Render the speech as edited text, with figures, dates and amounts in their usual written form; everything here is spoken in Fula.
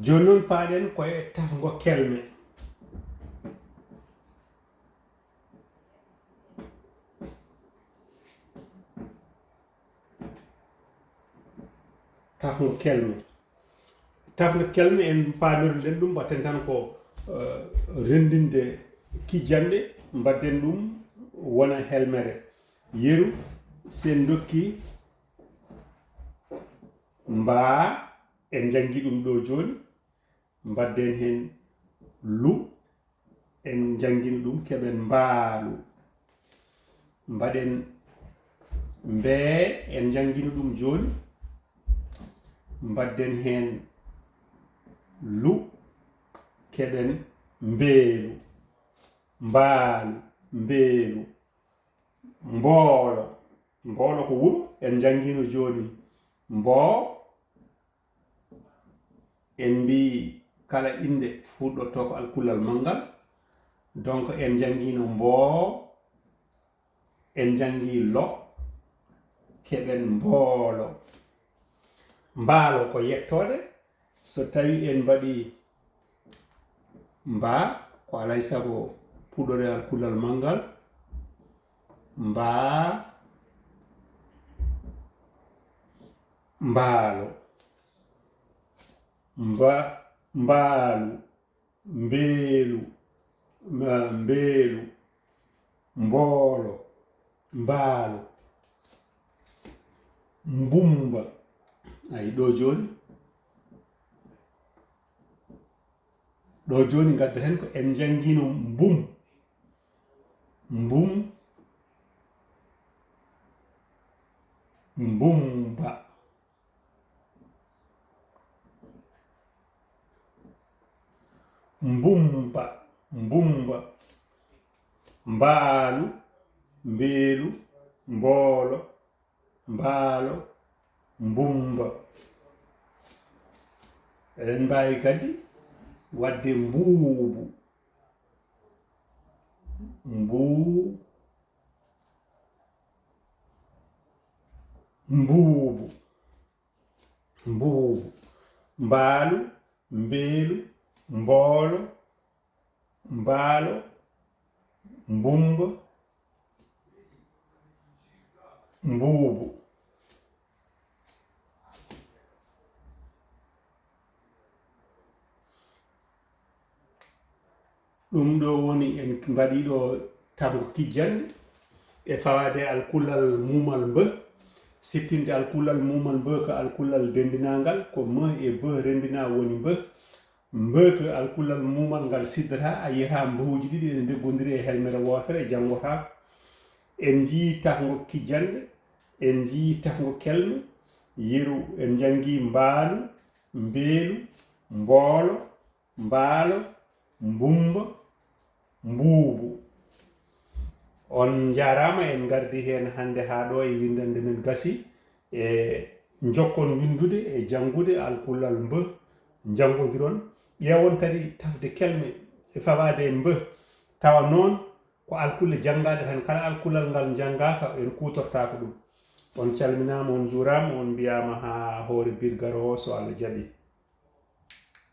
joni noon paaɗen koye tafgo kelme. Tafgo kelme. Tafgo kelme en paamirden ɗum mbatten tan ko rendinde kijjanɗe mbadden ɗum wona helmere. Yeru sen dokki mbaa en jangi ɗum ɗo joni mbadden hen lu en jangini ɗum keɓen mbaalu mbaɗen mbee en jangini ɗum joni mbadden hen lu keɓen mbeelu mbaalu mbeelu mboolo mboolo ko wuro en jangino joni mboo en mbi kala inde fuɗɗotto ko alkullal mangal donc en jangino mboo en jangi lo keɓen mboolo mbaalo ko yettode so tawi en mbaɗi mbaa ko alay sago puɗore alkullal mangal mbaa mbaalo mbaalu mbeelu mbeelu mboolo mbaalo mbumba ay ɗo joni gaddaten ko en jangino mbum mbumba mbaalu mbeelu mboolo mbaalo mbumba eɗen mbawi kadi wadde mbuubu mbaalu mbeelu mboolo mbaalo mbumba mbuubu ɗum ɗo woni en mbaɗi ɗo tafgo kijjande e fawade alkullal mumal mbe siftinde alkullal mumal mbe ko alkullal dendinangal ko me e be rendina woni mbe ko alkullal mumal ngal siddata a yiyata mbahuji ɗiɗi ene deggodiri e helmere wotere janggotako en jii tafgo kijjande en jii tafgo kelme yeru en jangi mbaalu mbeelu mboolo mbaalo mbumba mbuubu on jarama en gardi hen hande ha ɗo e windande men gasi e jokkon windude e jangude alkullal mbe jangodiron ƴewon kadi tafde kelme e fawade mbe tawa noon ko alkulle jangade tan kala alkullal ngal jangaka en kutortako ɗum on calminama on juurama on mbiyama ha hoore bir garowo so Allah jaaɓi